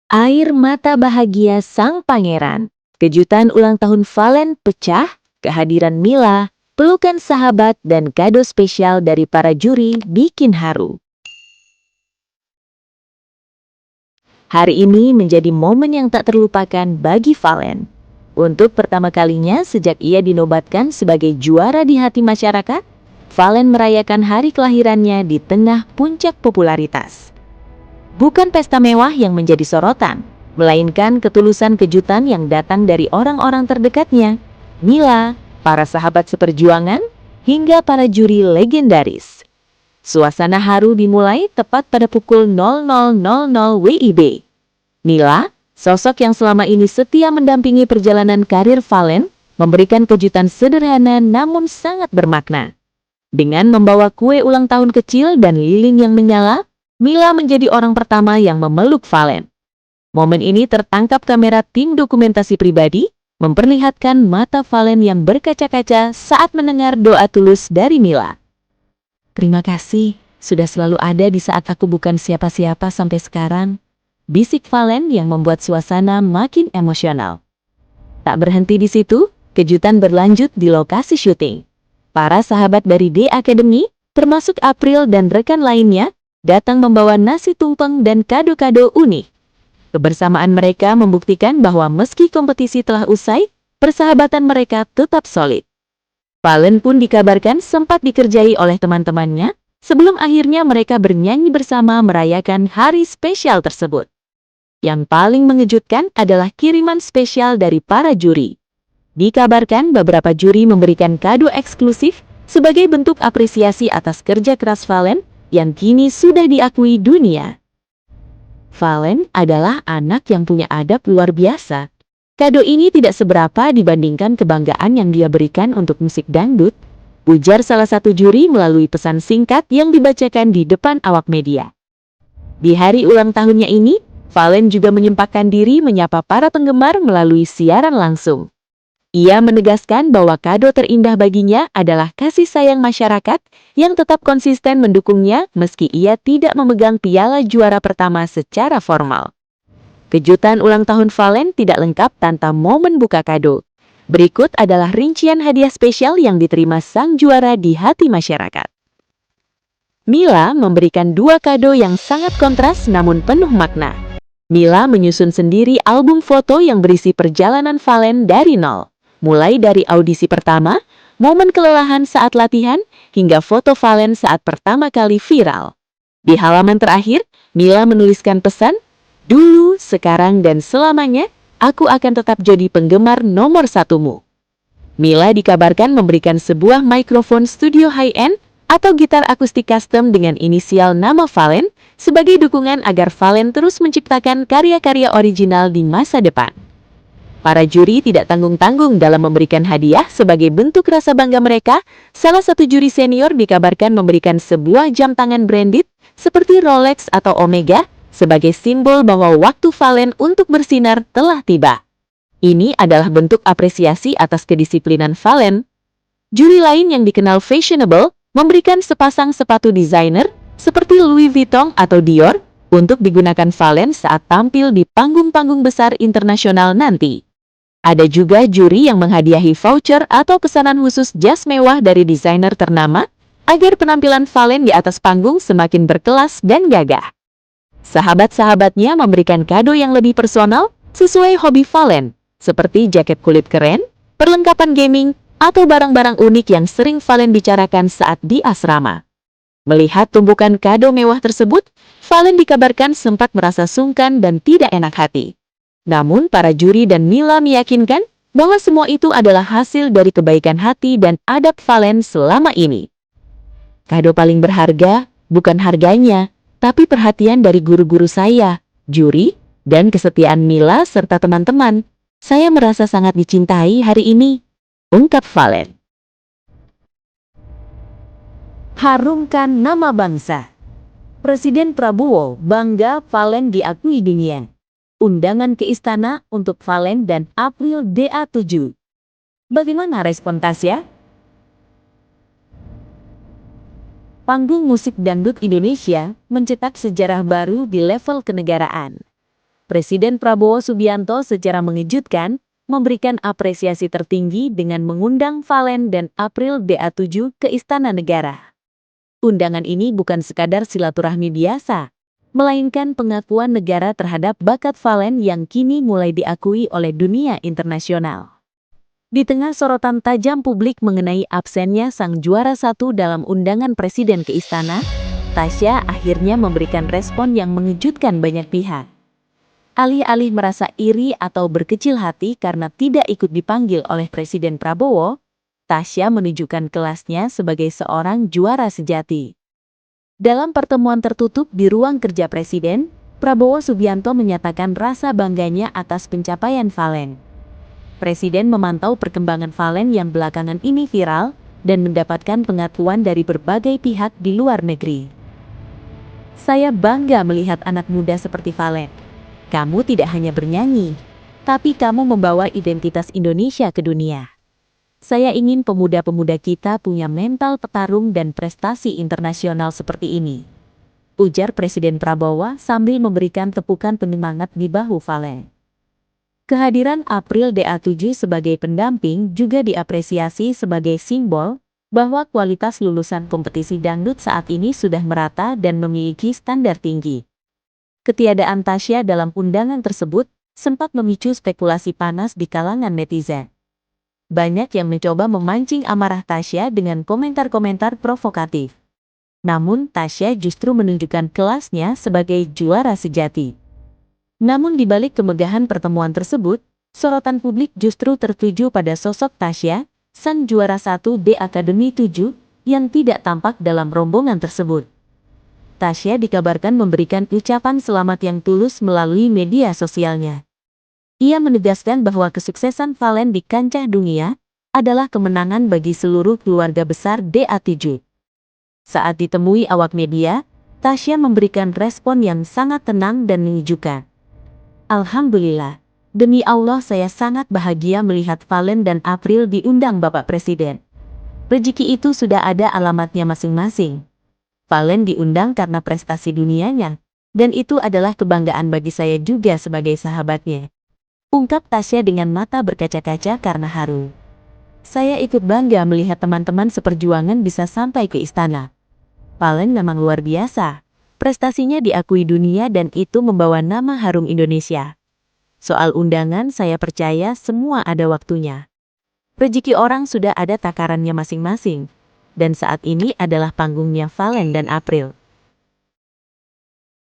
Air mata bahagia sang pangeran. Kejutan ulang tahun Valen pecah, kehadiran Mila, pelukan sahabat dan kado spesial dari para juri bikin haru. Hari ini menjadi momen yang tak terlupakan bagi Valen. Untuk pertama kalinya sejak ia dinobatkan sebagai juara di hati masyarakat, Valen merayakan hari kelahirannya di tengah puncak popularitas. Bukan pesta mewah yang menjadi sorotan, melainkan ketulusan kejutan yang datang dari orang-orang terdekatnya, Mila, para sahabat seperjuangan, hingga para juri legendaris. Suasana haru dimulai tepat pada pukul 00.00 WIB. Mila, sosok yang selama ini setia mendampingi perjalanan karir Valen, memberikan kejutan sederhana namun sangat bermakna. Dengan membawa kue ulang tahun kecil dan lilin yang menyala, Mila menjadi orang pertama yang memeluk Valen. Momen ini tertangkap kamera tim dokumentasi pribadi, memperlihatkan mata Valen yang berkaca-kaca saat mendengar doa tulus dari Mila. "Terima kasih, sudah selalu ada di saat aku bukan siapa-siapa sampai sekarang," bisik Valen yang membuat suasana makin emosional. Tak berhenti di situ, kejutan berlanjut di lokasi syuting. Para sahabat dari D Academy, termasuk April dan rekan lainnya, datang membawa nasi tumpeng dan kado-kado unik. Kebersamaan mereka membuktikan bahwa meski kompetisi telah usai, persahabatan mereka tetap solid. Valen pun dikabarkan sempat dikerjai oleh teman-temannya, sebelum akhirnya mereka bernyanyi bersama merayakan hari spesial tersebut. Yang paling mengejutkan adalah kiriman spesial dari para juri. Dikabarkan beberapa juri memberikan kado eksklusif sebagai bentuk apresiasi atas kerja keras Valen yang kini sudah diakui dunia. Valen adalah anak yang punya adab luar biasa. Kado ini tidak seberapa dibandingkan kebanggaan yang dia berikan untuk musik dangdut, ujar salah satu juri melalui pesan singkat yang dibacakan di depan awak media. Di hari ulang tahunnya ini, Valen juga menyempatkan diri menyapa para penggemar melalui siaran langsung. Ia menegaskan bahwa kado terindah baginya adalah kasih sayang masyarakat yang tetap konsisten mendukungnya meski ia tidak memegang piala juara pertama secara formal. Kejutan ulang tahun Valen tidak lengkap tanpa momen buka kado. Berikut adalah rincian hadiah spesial yang diterima sang juara di hati masyarakat. Mila memberikan dua kado yang sangat kontras namun penuh makna. Mila menyusun sendiri album foto yang berisi perjalanan Valen dari nol. Mulai dari audisi pertama, momen kelelahan saat latihan, hingga foto Valen saat pertama kali viral. Di halaman terakhir, Mila menuliskan pesan, "Dulu, sekarang, dan selamanya, aku akan tetap jadi penggemar nomor satumu." Mila dikabarkan memberikan sebuah mikrofon studio high-end atau gitar akustik custom dengan inisial nama Valen sebagai dukungan agar Valen terus menciptakan karya-karya original di masa depan. Para juri tidak tanggung-tanggung dalam memberikan hadiah sebagai bentuk rasa bangga mereka. Salah satu juri senior dikabarkan memberikan sebuah jam tangan branded seperti Rolex atau Omega sebagai simbol bahwa waktu Valen untuk bersinar telah tiba. Ini adalah bentuk apresiasi atas kedisiplinan Valen. Juri lain yang dikenal fashionable memberikan sepasang sepatu desainer seperti Louis Vuitton atau Dior untuk digunakan Valen saat tampil di panggung-panggung besar internasional nanti. Ada juga juri yang menghadiahi voucher atau pesanan khusus jas mewah dari desainer ternama agar penampilan Valen di atas panggung semakin berkelas dan gagah. Sahabat-sahabatnya memberikan kado yang lebih personal sesuai hobi Valen, seperti jaket kulit keren, perlengkapan gaming, atau barang-barang unik yang sering Valen bicarakan saat di asrama. Melihat tumpukan kado mewah tersebut, Valen dikabarkan sempat merasa sungkan dan tidak enak hati. Namun para juri dan Mila meyakinkan bahwa semua itu adalah hasil dari kebaikan hati dan adab Valen selama ini. Kado paling berharga bukan harganya, tapi perhatian dari guru-guru saya, juri, dan kesetiaan Mila serta teman-teman. Saya merasa sangat dicintai hari ini, ungkap Valen. Harumkan nama bangsa. Presiden Prabowo bangga Valen diakui dunia. Undangan ke istana untuk Valen dan April DA7. Bagaimana respon Tasya? Panggung musik dangdut Indonesia mencetak sejarah baru di level kenegaraan. Presiden Prabowo Subianto secara mengejutkan memberikan apresiasi tertinggi dengan mengundang Valen dan April DA7 ke Istana Negara. Undangan ini bukan sekadar silaturahmi biasa, melainkan pengakuan negara terhadap bakat Valen yang kini mulai diakui oleh dunia internasional. Di tengah sorotan tajam publik mengenai absennya sang juara satu dalam undangan presiden ke istana, Tasya akhirnya memberikan respon yang mengejutkan banyak pihak. Alih-alih merasa iri atau berkecil hati karena tidak ikut dipanggil oleh Presiden Prabowo, Tasya menunjukkan kelasnya sebagai seorang juara sejati. Dalam pertemuan tertutup di ruang kerja Presiden, Prabowo Subianto menyatakan rasa bangganya atas pencapaian Valen. Presiden memantau perkembangan Valen yang belakangan ini viral dan mendapatkan pengakuan dari berbagai pihak di luar negeri. Saya bangga melihat anak muda seperti Valen. Kamu tidak hanya bernyanyi, tapi kamu membawa identitas Indonesia ke dunia. Saya ingin pemuda-pemuda kita punya mental petarung dan prestasi internasional seperti ini, ujar Presiden Prabowo sambil memberikan tepukan penyemangat di bahu Valen. Kehadiran April DA7 sebagai pendamping juga diapresiasi sebagai simbol bahwa kualitas lulusan kompetisi dangdut saat ini sudah merata dan memiliki standar tinggi. Ketiadaan Tasya dalam undangan tersebut sempat memicu spekulasi panas di kalangan netizen. Banyak yang mencoba memancing amarah Tasya dengan komentar-komentar provokatif. Namun Tasya justru menunjukkan kelasnya sebagai juara sejati. Namun di balik kemegahan pertemuan tersebut, sorotan publik justru tertuju pada sosok Tasya, sang juara 1 Academy 7, yang tidak tampak dalam rombongan tersebut. Tasya dikabarkan memberikan ucapan selamat yang tulus melalui media sosialnya. Ia menegaskan bahwa kesuksesan Valen di kancah dunia adalah kemenangan bagi seluruh keluarga besar DA7. Saat ditemui awak media, Tasya memberikan respon yang sangat tenang dan menyejukkan. Alhamdulillah, demi Allah saya sangat bahagia melihat Valen dan April diundang Bapak Presiden. Rezeki itu sudah ada alamatnya masing-masing. Valen diundang karena prestasi dunianya, dan itu adalah kebanggaan bagi saya juga sebagai sahabatnya, ungkap Tasya dengan mata berkaca-kaca karena haru. Saya ikut bangga melihat teman-teman seperjuangan bisa sampai ke istana. Valen memang luar biasa, prestasinya diakui dunia dan itu membawa nama harum Indonesia. Soal undangan saya percaya semua ada waktunya. Rezeki orang sudah ada takarannya masing-masing. Dan saat ini adalah panggungnya Valen dan April.